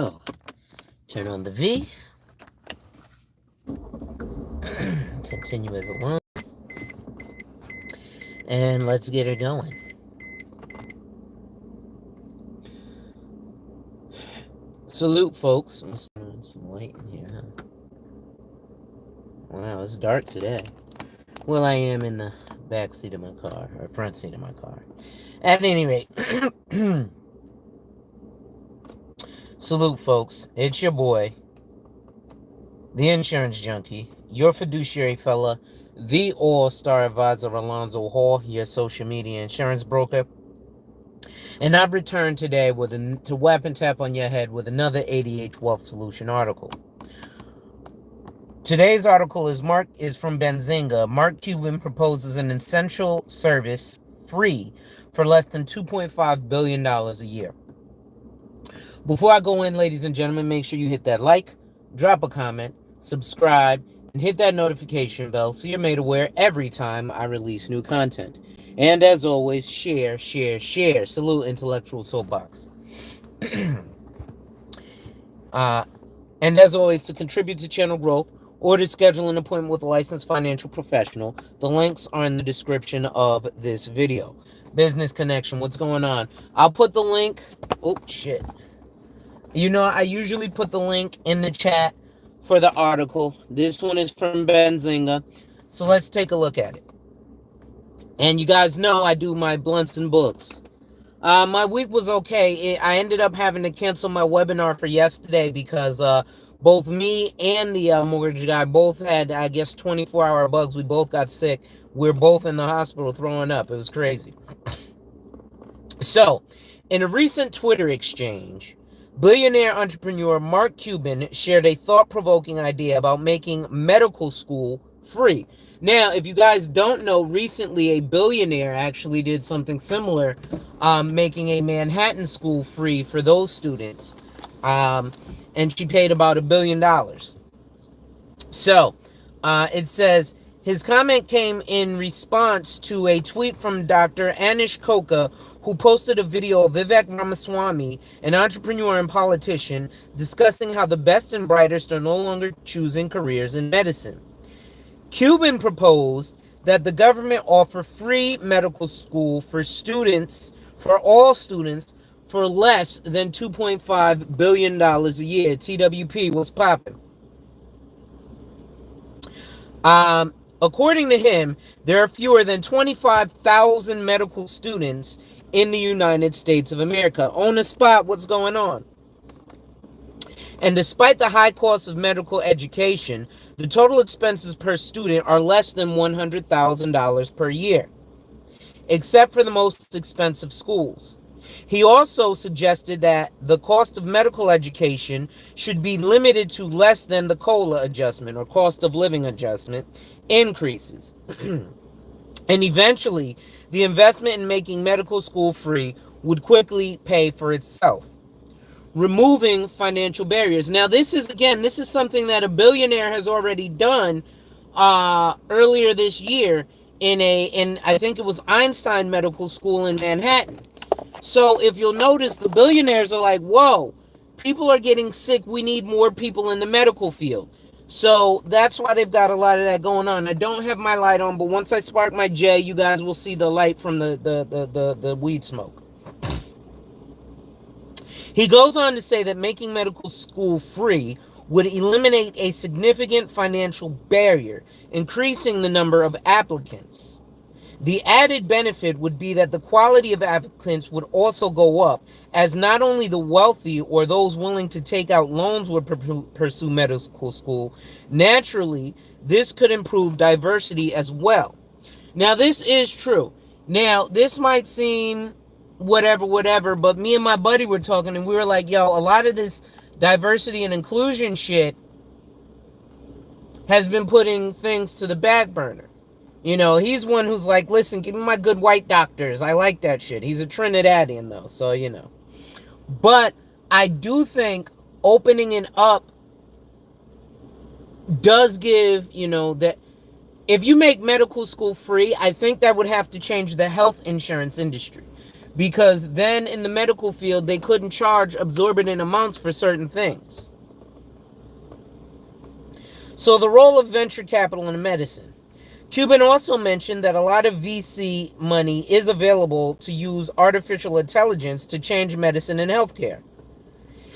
Oh, turn on the V. Continue as alone. And let's get it going. Salute, folks. Some light in here, huh? Wow, it's dark today. Well, I am in the back seat of my car, or front seat of my car. At any rate, salute, folks. It's your boy, the insurance junkie, your fiduciary fella, the all-star advisor Alonzo Hall, your social media insurance broker. And I've returned today to weapon tap on your head with another ADH Wealth Solution article. Today's article is from Benzinga. Mark Cuban proposes an essential service free for less than $2.5 billion a year. Before I go in, ladies and gentlemen, make sure you hit that like, drop a comment, subscribe, and hit that notification bell so you're made aware every time I release new content. And as always, share. Salute, Intellectual Soapbox. And as always, to contribute to channel growth or to schedule an appointment with a licensed financial professional, the links are in the description of this video. Business Connection, what's going on? I'll put the link. Oh, shit. You know, I usually put the link in the chat for the article. This one is from Benzinga. So let's take a look at it. And you guys know I do my blunts and books. My week was okay. I ended up having to cancel my webinar for yesterday because both me and the mortgage guy both had, I guess, 24-hour bugs. We both got sick. We're both in the hospital throwing up. It was crazy. So, in a recent Twitter exchange, billionaire entrepreneur Mark Cuban shared a thought-provoking idea about making medical school free. Now, if you guys don't know, recently a billionaire actually did something similar, making a Manhattan school free for those students. And she paid about $1 billion. So, it says, his comment came in response to a tweet from Dr. Anish Koka, who posted a video of Vivek Ramaswamy, an entrepreneur and politician, discussing how the best and brightest are no longer choosing careers in medicine. Cuban proposed that the government offer free medical school for all students, for less than $2.5 billion a year. TWP was popping. According to him, there are fewer than 25,000 medical students in the United States of America. On the spot, what's going on? And despite the high cost of medical education, the total expenses per student are less than $100,000 per year, except for the most expensive schools. He also suggested that the cost of medical education should be limited to less than the COLA adjustment, or cost of living adjustment, increases. And eventually, the investment in making medical school free would quickly pay for itself, removing financial barriers. Now, this is something that a billionaire has already done earlier this year in I think it was Einstein Medical School in Manhattan. So if you'll notice, the billionaires are like, whoa, people are getting sick. We need more people in the medical field. So that's why they've got a lot of that going on. I don't have my light on, but once I spark my J, you guys will see the light from the weed smoke. He goes on to say that making medical school free would eliminate a significant financial barrier, increasing the number of applicants. The added benefit would be that the quality of applicants would also go up, as not only the wealthy or those willing to take out loans would pursue medical school. Naturally, this could improve diversity as well. Now, this is true. Now, this might seem whatever, but me and my buddy were talking, and we were like, yo, a lot of this diversity and inclusion shit has been putting things to the back burner. You know, he's one who's like, listen, give me my good white doctors. I like that shit. He's a Trinidadian, though, so, you know. But I do think opening it up does give, you know, that if you make medical school free, I think that would have to change the health insurance industry. because then in the medical field, they couldn't charge exorbitant amounts for certain things. So the role of venture capital in medicine. Cuban also mentioned that a lot of VC money is available to use artificial intelligence to change medicine and healthcare.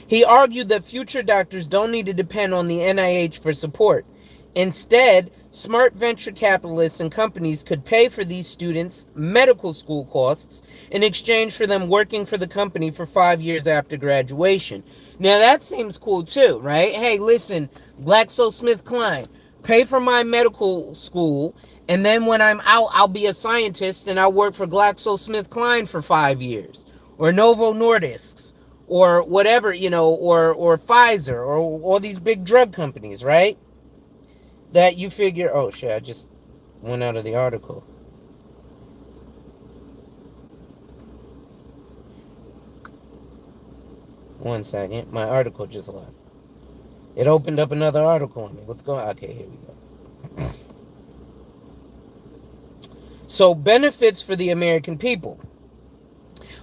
He argued that future doctors don't need to depend on the NIH for support. Instead, smart venture capitalists and companies could pay for these students' medical school costs in exchange for them working for the company for 5 years after graduation. Now that seems cool too, right? Hey, listen, GlaxoSmithKline, pay for my medical school, and then when I'm out, I'll be a scientist and I'll work for GlaxoSmithKline for 5 years. Or Novo Nordisk, or whatever, or Pfizer, or all these big drug companies, right? That you figure, oh shit, I just went out of the article. One second, my article just left. It opened up another article on me. What's going on? Okay, here we go. So, benefits for the American people.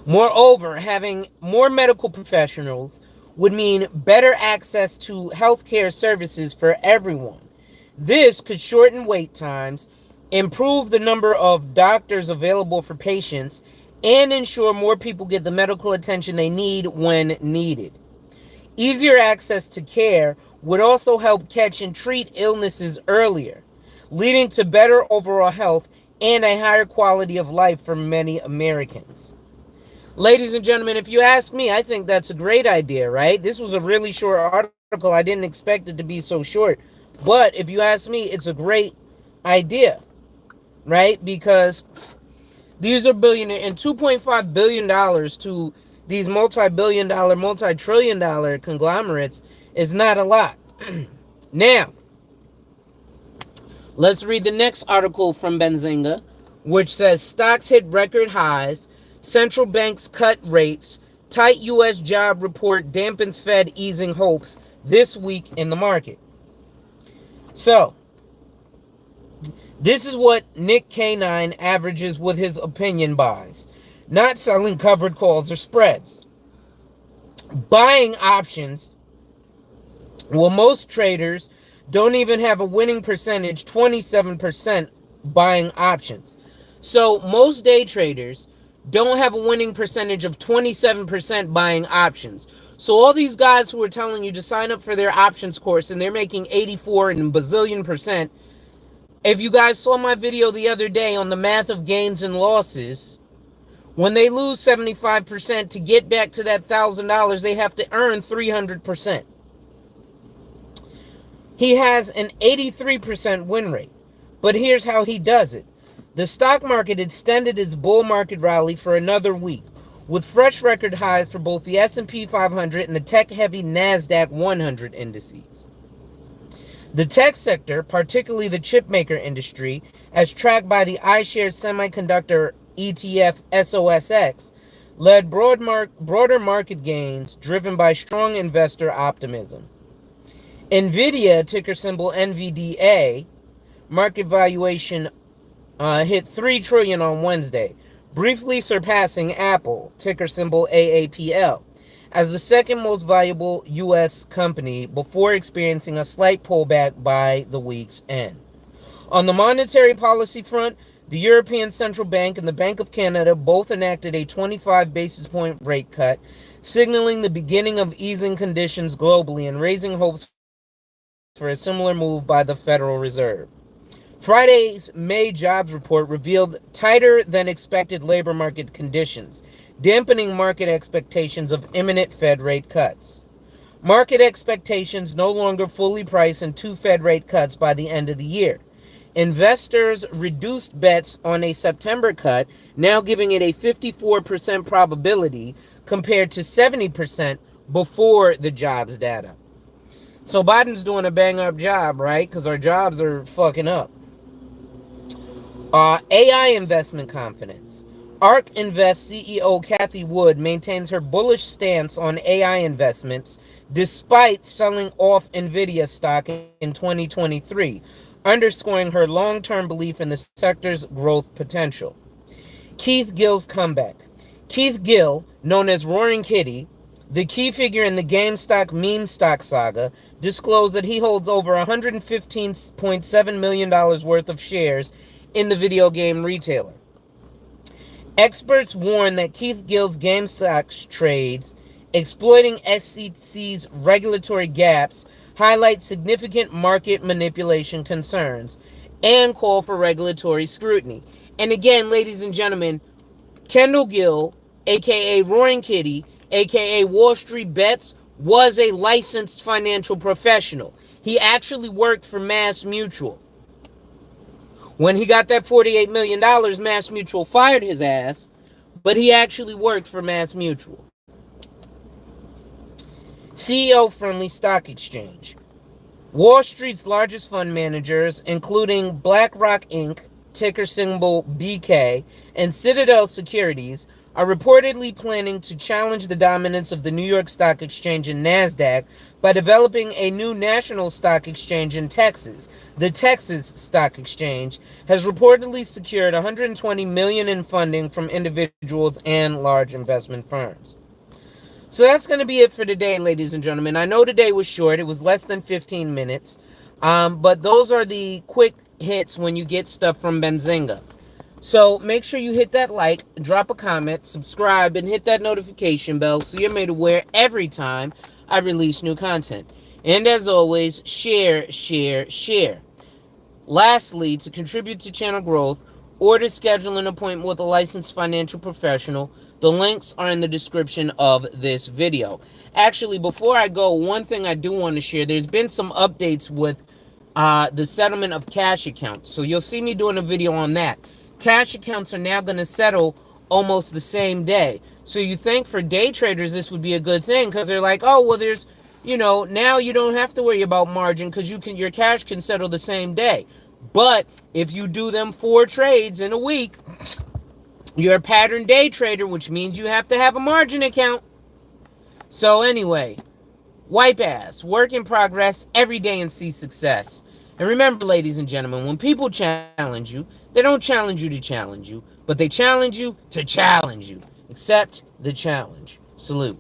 Moreover, having more medical professionals would mean better access to healthcare services for everyone. This could shorten wait times, improve the number of doctors available for patients, and ensure more people get the medical attention they need when needed. Easier access to care would also help catch and treat illnesses earlier, leading to better overall health and a higher quality of life for many Americans. Ladies and gentlemen, if you ask me, I think that's a great idea, right? This was a really short article. I didn't expect it to be so short. But if you ask me, it's a great idea, right? Because these are billionaire, and $2.5 billion to these multi-billion dollar, multi-trillion dollar conglomerates is not a lot. Now, let's read the next article from Benzinga, which says stocks hit record highs, central banks cut rates, tight U.S. job report dampens Fed easing hopes this week in the market. So, this is what Nick K9 averages with his opinion buys. Not selling covered calls or spreads. Buying options. Well, most traders don't even have a winning percentage, 27% buying options. So, most day traders don't have a winning percentage of 27% buying options. So all these guys who are telling you to sign up for their options course and they're making 84 and bazillion percent. If you guys saw my video the other day on the math of gains and losses, when they lose 75% to get back to that $1,000, they have to earn 300%. He has an 83% win rate. But here's how he does it. The stock market extended its bull market rally for another week, with fresh record highs for both the S&P 500 and the tech-heavy NASDAQ 100 indices. The tech sector, particularly the chipmaker industry, as tracked by the iShares Semiconductor ETF SOSX, led broader market gains driven by strong investor optimism. NVIDIA, ticker symbol NVDA, market valuation hit $3 trillion on Wednesday, briefly surpassing Apple, ticker symbol AAPL, as the second most valuable U.S. company before experiencing a slight pullback by the week's end. On the monetary policy front, the European Central Bank and the Bank of Canada both enacted a 25 basis point rate cut, signaling the beginning of easing conditions globally and raising hopes for a similar move by the Federal Reserve. Friday's May jobs report revealed tighter than expected labor market conditions, dampening market expectations of imminent Fed rate cuts. Market expectations no longer fully price in 2 Fed rate cuts by the end of the year. Investors reduced bets on a September cut, now giving it a 54% probability compared to 70% before the jobs data. So Biden's doing a bang-up job, right? Because our jobs are fucking up. AI investment confidence. ARK Invest CEO Cathie Wood maintains her bullish stance on AI investments despite selling off NVIDIA stock in 2023, underscoring her long-term belief in the sector's growth potential. Keith Gill's comeback. Keith Gill, known as Roaring Kitty, the key figure in the GameStop meme stock saga, disclosed that he holds over $115.7 million worth of shares in the video game retailer. Experts warn that Keith Gill's GameStop trades, exploiting SEC's regulatory gaps, highlight significant market manipulation concerns and call for regulatory scrutiny. And again, ladies and gentlemen, Kendall Gill, aka Roaring Kitty, aka Wall Street Bets, was a licensed financial professional. He actually worked for Mass Mutual. When he got that $48 million, Mass Mutual fired his ass, but he actually worked for Mass Mutual. CEO-friendly stock exchange. Wall Street's largest fund managers, including BlackRock Inc., ticker symbol BK, and Citadel Securities, are reportedly planning to challenge the dominance of the New York Stock Exchange and NASDAQ by developing a new national stock exchange in Texas. The Texas Stock Exchange has reportedly secured $120 million in funding from individuals and large investment firms. So that's going to be it for today, ladies and gentlemen. I know today was short. It was less than 15 minutes. But those are the quick hits when you get stuff from Benzinga. So make sure you hit that like, drop a comment, subscribe, and hit that notification bell so you're made aware every time I release new content. And as always, share, share, share. Lastly, to contribute to channel growth or to schedule an appointment with a licensed financial professional, the links are in the description of this video. Actually, before I go, one thing I do want to share, there's been some updates with the settlement of cash accounts. So you'll see me doing a video on that. Cash accounts are now going to settle almost the same day. So you think for day traders this would be a good thing because they're like, oh, well, there's, now you don't have to worry about margin because your cash can settle the same day. But if you do them 4 trades in a week, you're a pattern day trader, which means you have to have a margin account. So anyway, wipe ass, work in progress every day and see success. And remember, ladies and gentlemen, when people challenge you, they don't challenge you to challenge you, but they challenge you to challenge you. Accept the challenge. Salute.